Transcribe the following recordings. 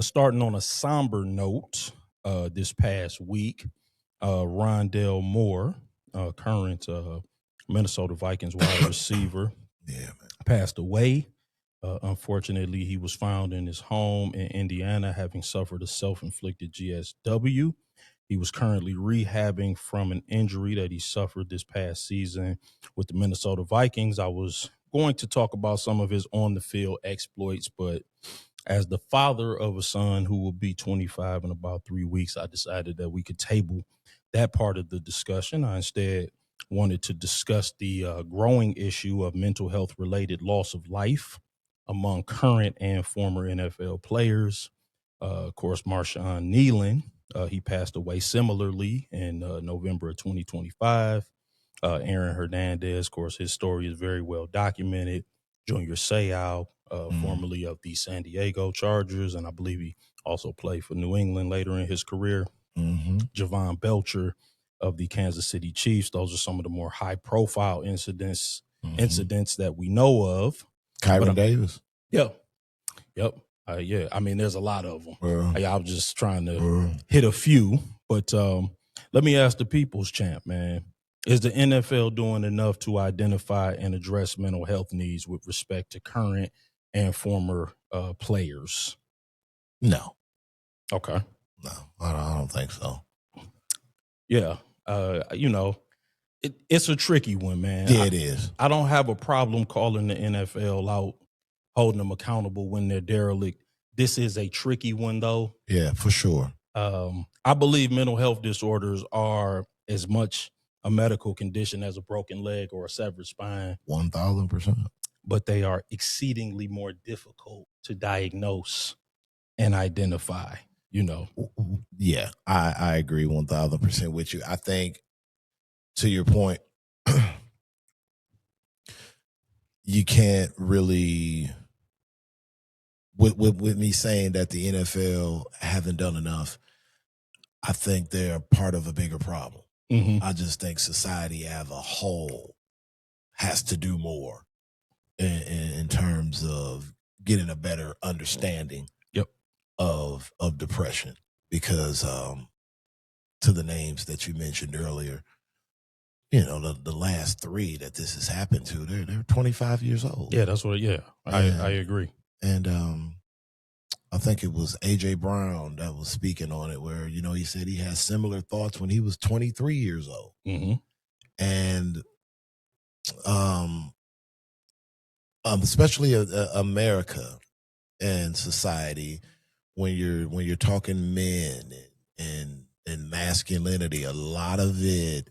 Starting on a somber note, this past week, Rondale Moore, current Minnesota Vikings wide receiver, Yeah, man. passed away. Unfortunately, he was found in his home in Indiana having suffered a self inflicted GSW. He was currently rehabbing from an injury that he suffered this past season with the Minnesota Vikings. I was going to talk about some of his on the field exploits, but as the father of a son who will be 25 in about 3 weeks, I decided that we could table that part of the discussion. I instead wanted to discuss the growing issue of mental health related loss of life among current and former NFL players. Of course, Marshawn Nealon, he passed away similarly in November of 2025. Aaron Hernandez, of course, his story is very well documented. Junior Seau, formerly of the San Diego Chargers, and I believe he also played for New England later in his career. Javon Belcher of the Kansas City Chiefs. Those are some of the more high-profile incidents that we know of. Kyron Davis. Yeah. Yep. Yeah. I mean, there's a lot of them. I was just trying to Uh, hit a few, but let me ask the people's champ, man. Is the NFL doing enough to identify and address mental health needs with respect to current and former players? no, Okay. no, I don't think so. Yeah. It's a tricky one, man. Yeah, it is. I don't have a problem calling the NFL out, holding them accountable when they're derelict. This is a tricky one, though. Yeah, for sure. I believe mental health disorders are as much a medical condition as a broken leg or a severed spine, 1,000%. but they are exceedingly more difficult to diagnose and identify, Yeah, I agree 1,000% with you. I think, to your point, you can't really, with me saying that the NFL haven't done enough, I think they're part of a bigger problem. I just think society as a whole has to do more in terms of getting a better understanding of depression, because to the names that you mentioned earlier, the last three that this has happened to, they're 25 years old. Yeah, that's what. Yeah, I agree. And I think it was AJ Brown that was speaking on it, where he said he has similar thoughts when he was 23 years old. And especially America and society, when you're talking men and masculinity, a lot of it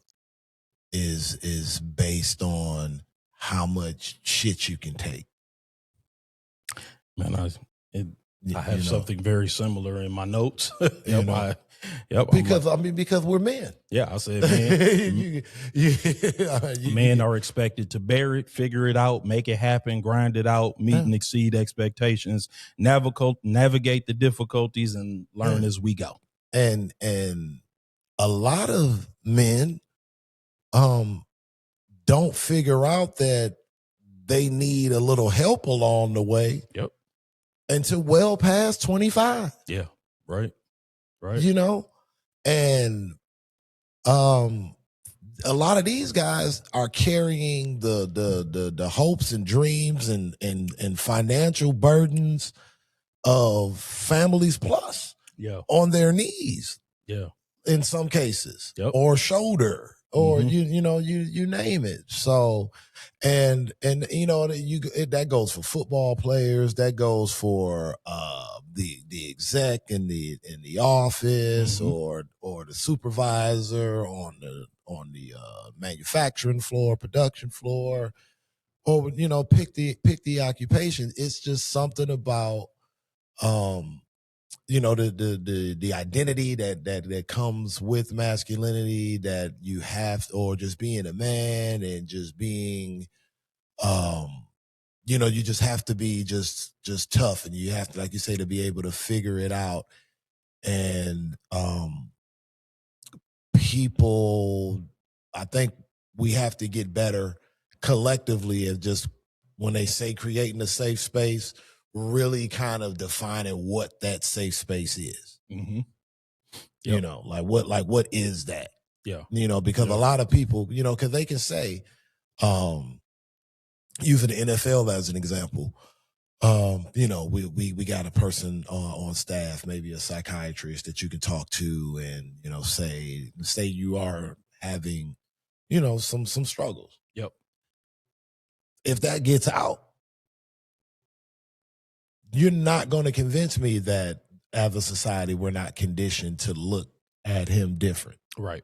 is based on how much shit you can take. Man, I have something very similar in my notes. Because we're men. Yeah, I said, man, men are expected to bear it, figure it out, make it happen, grind it out, meet and exceed expectations, navigate the difficulties, and learn as we go. And a lot of men don't figure out that they need a little help along the way. Yep. Until well past 25. Yeah. Right. And a lot of these guys are carrying the hopes and dreams and financial burdens of families plus on their knees. Yeah. In some cases. Or shoulder. Or you name it. So, and that goes for football players. That goes for the exec in the office, or the supervisor on the manufacturing floor, production floor, or pick the occupation. It's just something about the identity that comes with masculinity that you have, or just being a man and just being, you just have to be just tough, and you have to, like you say, to be able to figure it out. And people, I think we have to get better collectively of just, when they say creating a safe space, really kind of defining what that safe space is. Mm-hmm. You Yep. know, what is that? Yeah. You know, because a lot of people, you know, because they can say, using the NFL as an example, you know, we got a person on staff, maybe a psychiatrist that you can talk to, and you know, say you are having, you know, some struggles. Yep. If that gets out, you're not going to convince me that as a society we're not conditioned to look at him different. Right.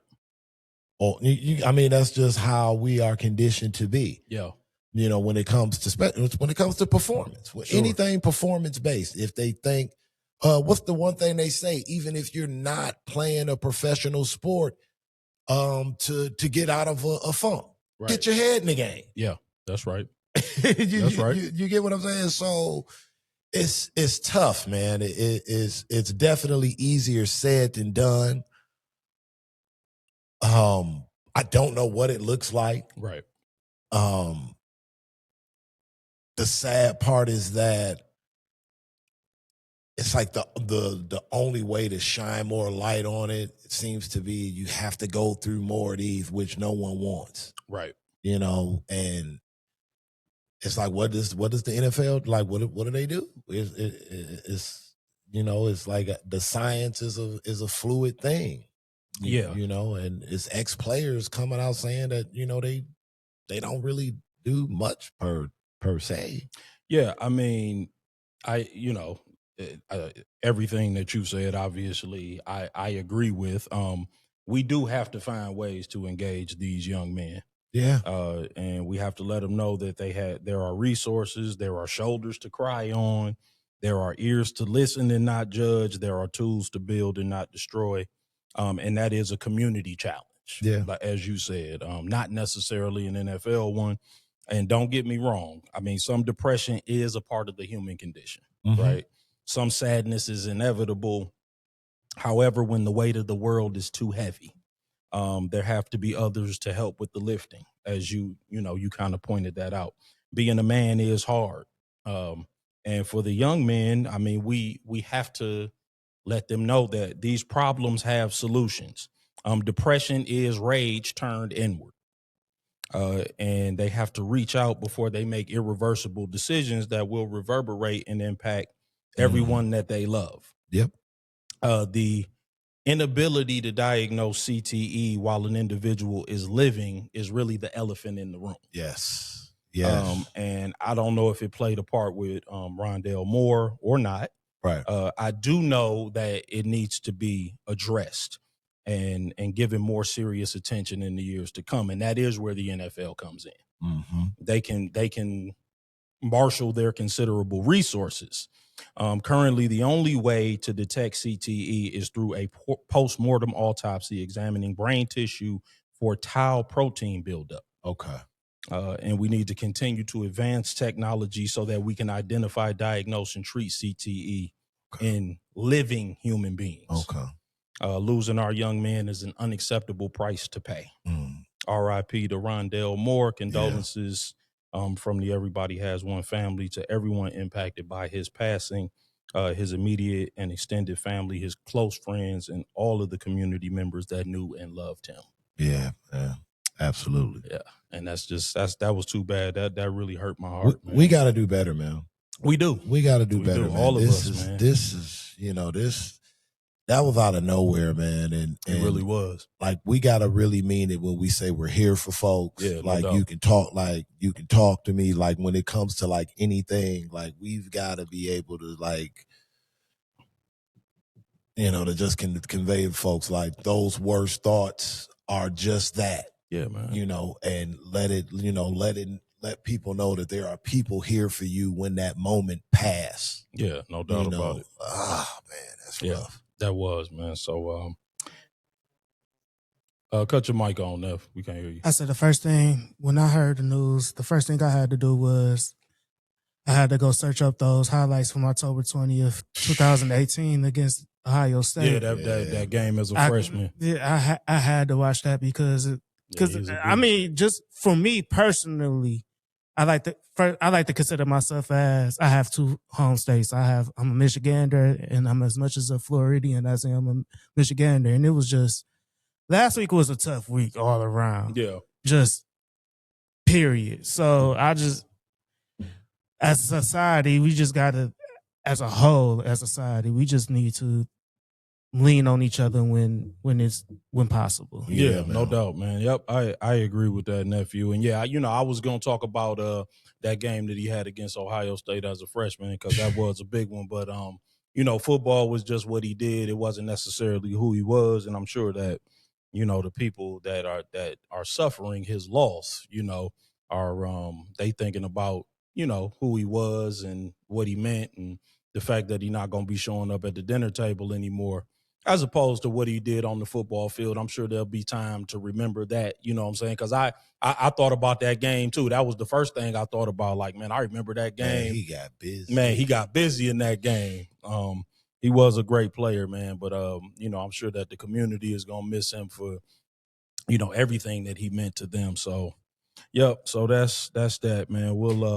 Or I mean, that's just how we are conditioned to be. Yeah. You know, when it comes to performance, anything performance based, if they think, what's the one thing they say? Even if you're not playing a professional sport, to get out of a funk, get your head in the game. Yeah, that's right. That's right. You get what I'm saying? So it's tough, man. It's definitely easier said than done. I don't know what it looks like. Right. The sad part is that it's like the only way to shine more light on it, it seems to be you have to go through more of these, which no one wants. Right. You know, and it's like, what does the NFL, like, what do they do? It's you know, it's like the science is a fluid thing. You know, and it's ex-players coming out saying that, you know, they don't really do much per se. Yeah, I mean, you know, everything that you said, obviously, I agree with. We do have to find ways to engage these young men. Yeah. And we have to let them know that there are resources, there are shoulders to cry on, there are ears to listen and not judge, there are tools to build and not destroy. And that is a community challenge. Yeah. As you said, not necessarily an NFL one. And don't get me wrong. I mean, some depression is a part of the human condition, right? Some sadness is inevitable. However, when the weight of the world is too heavy, there have to be others to help with the lifting, as you kind of pointed that out. Being a man is hard. And for the young men, I mean, we have to let them know that these problems have solutions. Depression is rage turned inward. And they have to reach out before they make irreversible decisions that will reverberate and impact everyone that they love. Yep. The inability to diagnose CTE while an individual is living is really the elephant in the room. Yes. Yes. And I don't know if it played a part with Rondale Moore or not. Right. I do know that it needs to be addressed and given more serious attention in the years to come. And that is where the NFL comes in. They can marshal their considerable resources. Currently, the only way to detect CTE is through a post-mortem autopsy examining brain tissue for tau protein buildup. Okay. And we need to continue to advance technology so that we can identify, diagnose, and treat CTE in living human beings. Okay. Losing our young men is an unacceptable price to pay. R.I.P. to Rondale Moore. Condolences from the Everybody Has One family to everyone impacted by his passing, his immediate and extended family, his close friends, and all of the community members that knew and loved him. Yeah, absolutely. Yeah, and that was too bad. That really hurt my heart. We got to do better, man. We do. We got to do better, man. All of us, man. This is, you know, that was out of nowhere, man. And it really was. Like, we got to really mean it when we say we're here for folks. Yeah, like, no you can talk to me. Like, when it comes to like anything, like, we've got to be able to, like, you know, to just convey to folks, like, those worst thoughts are just that. Yeah, man. You know, and let people know that there are people here for you when that moment pass. Yeah, no doubt about it. Ah, man, that's rough. That was, man. So, cut your mic on, Neff. We can't hear you. I said the first thing, when I heard the news, the first thing I had to do was I had to go search up those highlights from October 20th, 2018 against Ohio State. Yeah, that game as a freshman. Yeah, I had to watch that because I mean, just for me personally, I like to consider myself as I have two home states. I'm a Michigander, and I'm as much as a Floridian as I am a Michigander. And it was just last week was a tough week all around. Yeah. Just period. So as a society, we just gotta, as a whole, as a society, we just need to lean on each other when possible. Yeah, no doubt, man. Yep, I agree with that, nephew. And yeah, I was gonna talk about that game that he had against Ohio State as a freshman, because that was a big one. But football was just what he did. It wasn't necessarily who he was, and I'm sure that the people that are suffering his loss, are they thinking about who he was and what he meant, and the fact that he's not gonna be showing up at the dinner table anymore, as opposed to what he did on the football field. I'm sure there'll be time to remember that, you know what I'm saying? Because I thought about that game too. That was the first thing I thought about. Like, man, I remember that game. Man, he got busy. Man, he got busy in that game. He was a great player, man. But I'm sure that the community is gonna miss him for, everything that he meant to them. So, yep. So that's that, man.